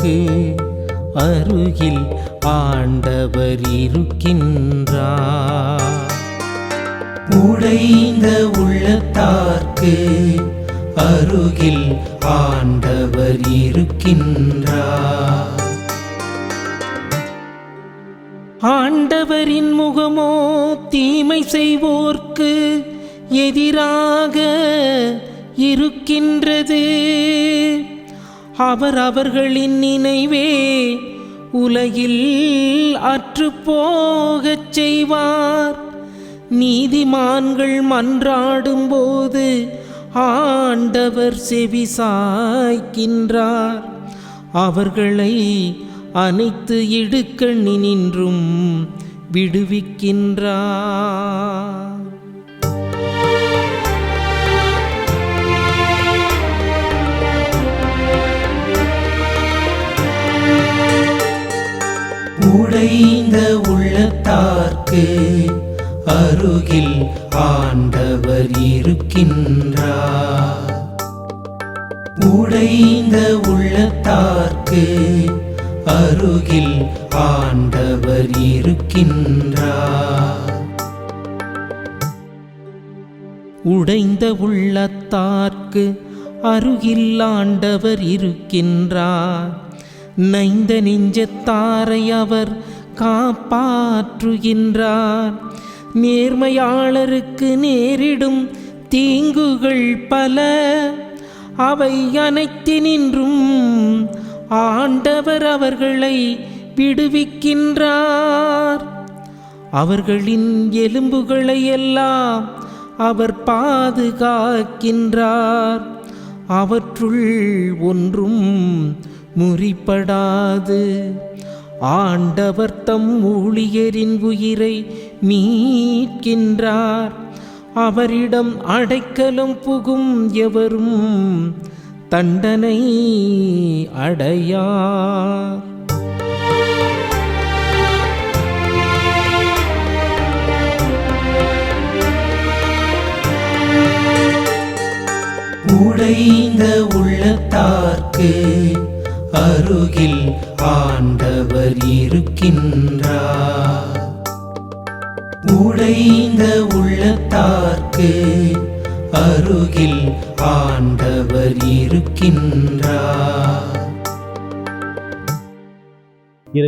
உள்ளத்தார்க்கு அருகில் ஆண்டவர் இருக்கின்றார். உடைந்த உள்ளத்தார்க்கு அருகில் ஆண்டவர் இருக்கின்றார். ஆண்டவரின் முகமோ தீமை செய்வோர்க்கு எதிராக இருக்கின்றது. அவர் அவர்களின் நினைவே உலகில் அற்றுப்போகச் செய்வார். நீதிமான்கள் மன்றாடும் போது ஆண்டவர் செவிசாய்க்கின்றார். அவர்களை அனைத்து இடுக்கண்ணினின்றும் விடுவிக்கின்றார். உடைந்த உள்ளத்தார்க்கு அருகில் ஆண்டவர் இருக்கின்றார். உடைந்த உள்ளத்தார்க்கு அருகில் ஆண்டவர் இருக்கின்றார். உடைந்த உள்ளத்தார்க்கு அருகில் ஆண்டவர் இருக்கின்றார். நைந்த நெஞ்சத்தாரை அவர் காப்பாற்றுகின்றார். நேர்மையாளருக்கு நேரிடும் தீங்குகள் பல, அவை அனைத்தினின்றும் ஆண்டவர் அவர்களை விடுவிக்கின்றார். அவர்களின் எலும்புகளை எல்லாம் அவர் பாதுகாக்கின்றார். அவற்றுள் ஒன்றும் முறிப்படாது. ஆண்டவர் தம் ஊழியரின் உயிரை மீட்கின்றார். அவரிடம் அடைக்கலம் புகும் எவரும் தண்டனை அடையார். உடைந்த உள்ளத்தார்க்கு அருகில் ஆண்டவர் இருக்கின்றார். உடைந்த உள்ளத்தார்க்கு அருகில் ஆண்டவர் இருக்கின்றார்.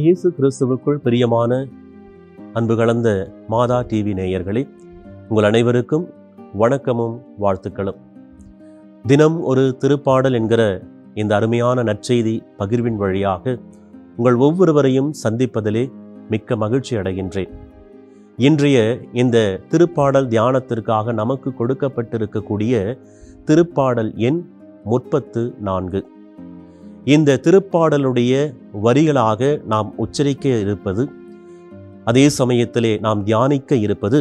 இயேசு கிறிஸ்துவுக்குள் பிரியமான அன்பு கலந்த மாதா டிவி நேயர்களே, உங்கள் அனைவருக்கும் வணக்கமும் வாழ்த்துக்களும். தினம் ஒரு திருப்பாடல் என்கிற இந்த அருமையான நற்செய்தி பகிர்வின் வழியாக உங்கள் ஒவ்வொருவரையும் சந்திப்பதிலே மிக்க மகிழ்ச்சி அடைகின்றேன். இன்றைய இந்த திருப்பாடல் தியானத்திற்காக நமக்கு கொடுக்கப்பட்டிருக்கக்கூடிய திருப்பாடல் எண் 34. இந்த திருப்பாடலுடைய வரிகளாக நாம் உச்சரிக்க இருப்பது, அதே சமயத்திலே நாம் தியானிக்க இருப்பது,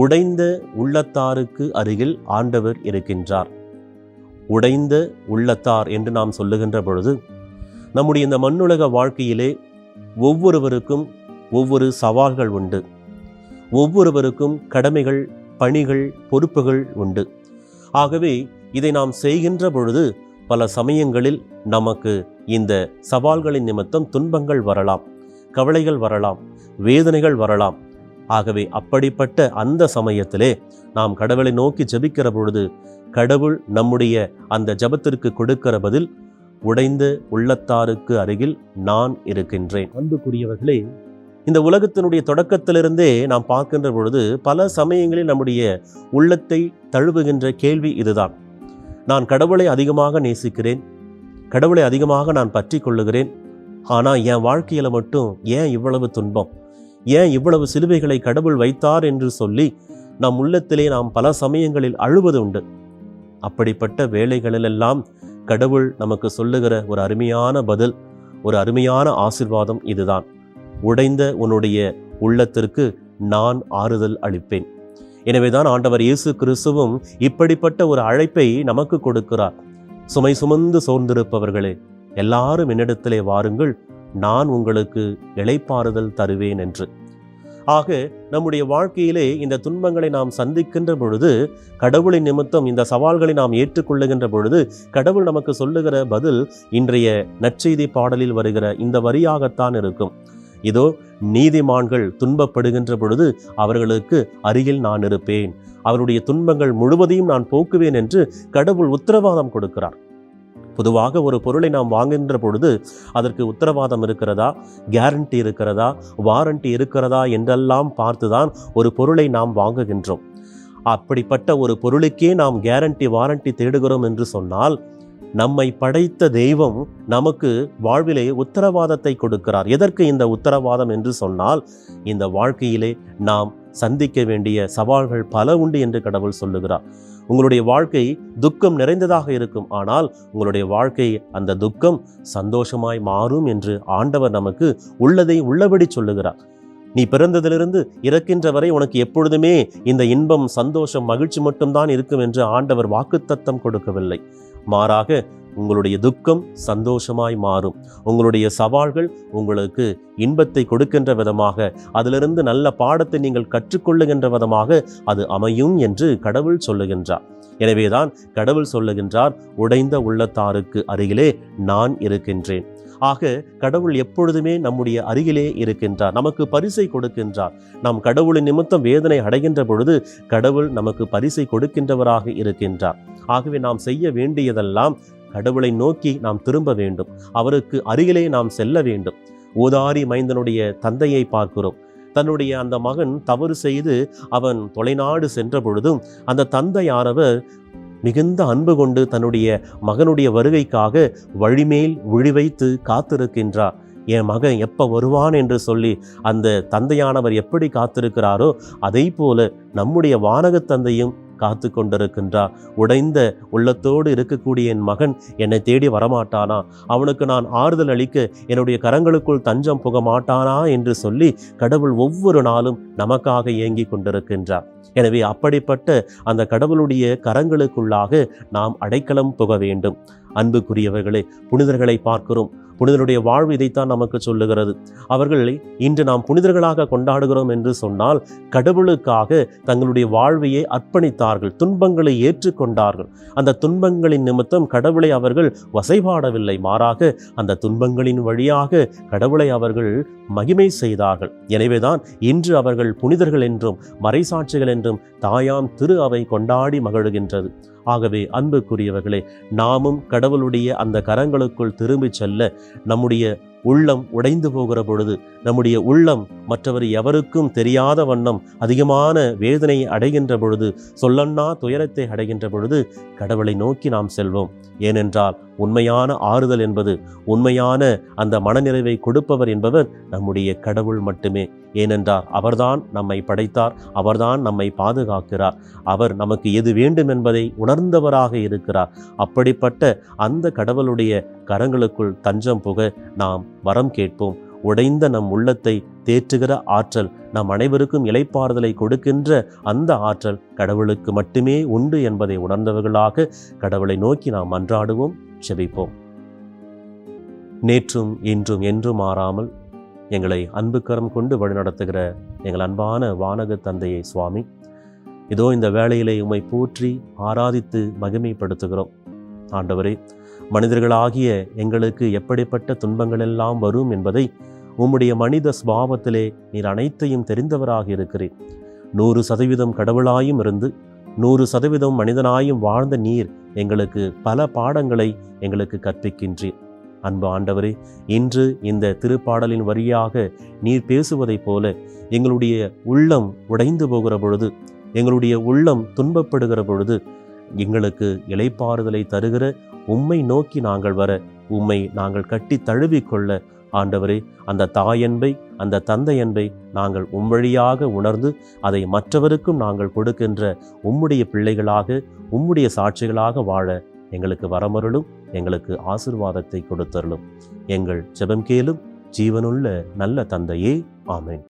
உடைந்த உள்ளத்தாருக்கு அருகில் ஆண்டவர் இருக்கின்றார். உடைந்த உள்ளத்தார் என்று நாம் சொல்லுகின்ற பொழுது, நம்முடைய இந்த மண்ணுலக வாழ்க்கையிலே ஒவ்வொருவருக்கும் ஒவ்வொரு சவால்கள் உண்டு. ஒவ்வொருவருக்கும் கடமைகள், பணிகள், பொறுப்புகள் உண்டு. ஆகவே இதை நாம் செய்கின்ற பொழுது பல சமயங்களில் நமக்கு இந்த சவால்களின் நிமித்தம் துன்பங்கள் வரலாம், கவலைகள் வரலாம், வேதனைகள் வரலாம். ஆகவே அப்படிப்பட்ட அந்த சமயத்திலே நாம் கடவுளை நோக்கி ஜெபிக்கிற பொழுது கடவுள் நம்முடைய அந்த ஜெபத்திற்கு கொடுக்கிற பதில், உடைந்த உள்ளத்தாருக்கு அருகில் நான் இருக்கின்றேன். அன்புக்குரியவர்களே, இந்த உலகத்தினுடைய தொடக்கத்திலிருந்தே நாம் பார்க்கின்ற பொழுது பல சமயங்களில் நம்முடைய உள்ளத்தை தழுவுகின்ற கேள்வி இதுதான். நான் கடவுளை அதிகமாக நேசிக்கிறேன், கடவுளை அதிகமாக நான் பற்றி கொள்ளுகிறேன். ஆனால் என் வாழ்க்கையில மட்டும் ஏன் இவ்வளவு துன்பம், ஏன் இவ்வளவு சிலுவைகளை கடவுள் வைத்தார் என்று சொல்லி நம் உள்ளத்திலே நாம் பல சமயங்களில் அழுவது உண்டு. அப்படிப்பட்ட வேளைகளிலெல்லாம் கடவுள் நமக்கு சொல்லுகிற ஒரு அருமையான பதில், ஒரு அருமையான ஆசீர்வாதம் இதுதான். உடைந்த உன்னுடைய உள்ளத்திற்கு நான் ஆறுதல் அளிப்பேன். எனவேதான் ஆண்டவர் இயேசு கிறிஸ்துவும் இப்படிப்பட்ட ஒரு அழைப்பை நமக்கு கொடுக்கிறார். சுமை சுமந்து சோர்ந்திருப்பவர்களே, எல்லாரும் என்னிடத்திலே வாருங்கள், நான் உங்களுக்கு இளைப்பாறுதல் தருவேன் என்று. ஆக நம்முடைய வாழ்க்கையிலே இந்த துன்பங்களை நாம் சந்திக்கின்ற பொழுது, கடவுளின் நிமித்தம் இந்த சவால்களை நாம் ஏற்றுக்கொள்ளுகின்ற பொழுது, கடவுள் நமக்கு சொல்லுகிற பதில் இன்றைய நற்செய்தி பாடலில் வருகிற இந்த வரியாகத்தான் இருக்கும். இதோ நீதிமான்கள் துன்பப்படுகின்ற பொழுது அவர்களுக்கு அருகில் நான் இருப்பேன், அவருடைய துன்பங்கள் முழுவதையும் நான் போக்குவேன் என்று கடவுள் உத்தரவாதம் கொடுக்கிறார். பொதுவாக ஒரு பொருளை நாம் வாங்குகின்ற பொழுது அதற்கு உத்தரவாதம் இருக்கிறதா, கேரண்டி இருக்கிறதா, வாரண்டி இருக்கிறதா என்றெல்லாம் பார்த்துதான் ஒரு பொருளை நாம் வாங்குகின்றோம். அப்படிப்பட்ட ஒரு பொருளுக்கே நாம் கேரண்டி வாரண்டி தேடுகிறோம் என்று சொன்னால், நம்மை படைத்த தெய்வம் நமக்கு வாழ்விலே உத்தரவாதத்தை கொடுக்கிறார். எதற்கு இந்த உத்தரவாதம் என்று சொன்னால், இந்த வாழ்க்கையிலே நாம் சந்திக்க வேண்டிய சவால்கள் பல உண்டு என்று கடவுள் சொல்லுகிறார். உங்களுடைய வாழ்க்கை துக்கம் நிறைந்ததாக இருக்கும், ஆனால் உங்களுடைய வாழ்க்கை அந்த துக்கம் சந்தோஷமாய் மாறும் என்று ஆண்டவர் நமக்கு உள்ளதை உள்ளபடி சொல்லுகிறார். நீ பிறந்ததிலிருந்து இறக்கின்ற வரை உனக்கு எப்பொழுதுமே இந்த இன்பம், சந்தோஷம், மகிழ்ச்சி மட்டும்தான் இருக்கும் என்று ஆண்டவர் வாக்குத்தத்தம் கொடுக்கவில்லை. மாறாக உங்களுடைய துக்கம் சந்தோஷமாய் மாறும். உங்களுடைய சவால்கள் உங்களுக்கு இன்பத்தை கொடுக்கின்ற விதமாக, அதிலிருந்து நல்ல பாடத்தை நீங்கள் கற்றுக்கொள்ளுகின்ற விதமாக அது அமையும் என்று கடவுள் சொல்லுகின்றார். எனவேதான் கடவுள் சொல்லுகின்றார், உடைந்த உள்ளத்தாருக்கு அருகிலே நான் இருக்கின்றேன். ஆக கடவுள் எப்பொழுதுமே நம்முடைய அருகிலே இருக்கின்றார், நமக்கு பரிசை கொடுக்கின்றார். நாம் கடவுளின் நிமித்தம் வேதனை அடைகின்ற பொழுது கடவுள் நமக்கு பரிசை கொடுக்கின்றவராக இருக்கின்றார். ஆகவே நாம் செய்ய வேண்டியதெல்லாம் கடவுளை நோக்கி நாம் திரும்ப வேண்டும், அவருக்கு அருகிலே நாம் செல்ல வேண்டும். ஊதாரி மைந்தனுடைய தந்தையை பார்க்கிறோம். தன்னுடைய அந்த மகன் தவறு செய்து அவன் தொலைநாடு சென்ற பொழுதும் அந்த தந்தையானவர் மிகுந்த அன்பு கொண்டு தன்னுடைய மகனுடைய வருகைக்காக வழிமேல் விழி வைத்து காத்திருக்கின்றார். என் மகன் எப்போ வருவான் என்று சொல்லி அந்த தந்தையானவர் எப்படி காத்திருக்கிறாரோ அதை போல நம்முடைய வானகத் தந்தையும் காத்து கொண்டிருக்கின்றார். உடைந்த உள்ளத்தோடு இருக்கக்கூடிய என் மகன் என்னை தேடி வரமாட்டானா, அவனுக்கு நான் ஆறுதல் அளிக்க என்னுடைய கரங்களுக்குள் தஞ்சம் புக மாட்டானா என்று சொல்லி கடவுள் ஒவ்வொரு நாளும் நமக்காக ஏங்கி கொண்டிருக்கின்றார். எனவே அப்படிப்பட்ட அந்த கடவுளுடைய கரங்களுக்குள்ளாக நாம் அடைக்கலம் புக வேண்டும். அன்புக்குரியவர்களே, புனிதர்களை பார்க்கிறோம். புனிதருடைய வாழ்வு இதைத்தான் நமக்கு சொல்லுகிறது. அவர்களை இன்று நாம் புனிதர்களாக கொண்டாடுகிறோம் என்று சொன்னால், கடவுளுக்காக தங்களுடைய வாழ்வையே அர்ப்பணித்தார்கள், துன்பங்களை ஏற்றுக்கொண்டார்கள். அந்த துன்பங்களின் நிமித்தம் கடவுளை அவர்கள் வசைபாடவில்லை, மாறாக அந்த துன்பங்களின் வழியாக கடவுளை அவர்கள் மகிமை செய்தார்கள். எனவேதான் இன்று அவர்கள் புனிதர்கள் என்றும் மறைசாட்சிகள் என்றும் தாயாம் திரு அவை கொண்டாடி மகிழ்கின்றது. ஆகவே அன்புக்குரியவர்களே, நாமும் கடவுளுடைய அந்த கரங்களுக்குள் திரும்பி செல்ல, நம்முடைய உள்ளம் உடைந்து போகிற பொழுது, நம்முடைய உள்ளம் மற்றவர் எவருக்கும் தெரியாத வண்ணம் அதிகமான வேதனை அடைகின்ற பொழுது, சொல்லன்னா துயரத்தை அடைகின்ற பொழுது கடவுளை நோக்கி நாம் செல்வோம். ஏனென்றால் உண்மையான ஆறுதல் என்பது, உண்மையான அந்த மனநிறைவை கொடுப்பவர் என்பவர் நம்முடைய கடவுள் மட்டுமே. ஏனென்றால் அவர்தான் நம்மை படைத்தார், அவர்தான் நம்மை பாதுகாக்கிறார், அவர் நமக்கு எது வேண்டும் என்பதை உணர்ந்தவராக இருக்கிறார். அப்படிப்பட்ட அந்த கடவுளுடைய கரங்களுக்குள் தஞ்சம் புக நாம் வரம் கேட்போம். உடைந்த நம் உள்ளத்தை தேற்றுகிற ஆற்றல், நம் அனைவருக்கும் இளைப்பாறுதலை கொடுக்கின்ற அந்த ஆற்றல் கடவுளுக்கு மட்டுமே உண்டு என்பதை உணர்ந்தவர்களாக கடவுளை நோக்கி நாம் மன்றாடுவோம், செபிப்போம். நேற்றும் இன்றும் என்றும் மாறாமல் எங்களை அன்பு கரம் கொண்டு வழிநடத்துகிற எங்கள் அன்பான வானக தந்தையை சுவாமி, இதோ இந்த வேளையிலே உம்மை போற்றி ஆராதித்து மகிமைப்படுத்துகிறோம். ஆண்டவரே, மனிதர்களாகிய எங்களுக்கு எப்படிப்பட்ட துன்பங்கள் எல்லாம் வரும் என்பதை உம்முடைய மனித சுபாவத்திலே நீர் அனைத்தையும் தெரிந்தவராக இருக்கிறீர். 100% கடவுளாயும் இருந்து 100% மனிதனாயும் வாழ்ந்த நீர் எங்களுக்கு பல பாடங்களை எங்களுக்கு கற்பிக்கின்றீர். அன்பு ஆண்டவரே, இன்று இந்த திருப்பாடலின் வழியாக நீர் பேசுவதைப் போல எங்களுடைய உள்ளம் உடைந்து போகிற பொழுது, எங்களுடைய உள்ளம் துன்பப்படுகிற பொழுது எங்களுக்கு இளைப்பாறுதலை தருகிற உம்மை நோக்கி நாங்கள் வர, உம்மை நாங்கள் கட்டி தழுவிக்கொள்ள ஆண்டவரே, அந்த தாயன்பை, அந்த தந்தையன்பை நாங்கள் வழியாக உணர்ந்து அதை மற்றவருக்கும் நாங்கள் கொடுக்கின்ற உம்முடைய பிள்ளைகளாக, உம்முடைய சாட்சிகளாக வாழ எங்களுக்கு வரமருளும், எங்களுக்கு ஆசீர்வாதத்தை கொடுத்தருளும். எங்கள் ஜெபம் கேளும் ஜீவனுள்ள நல்ல தந்தையே, ஆமென்.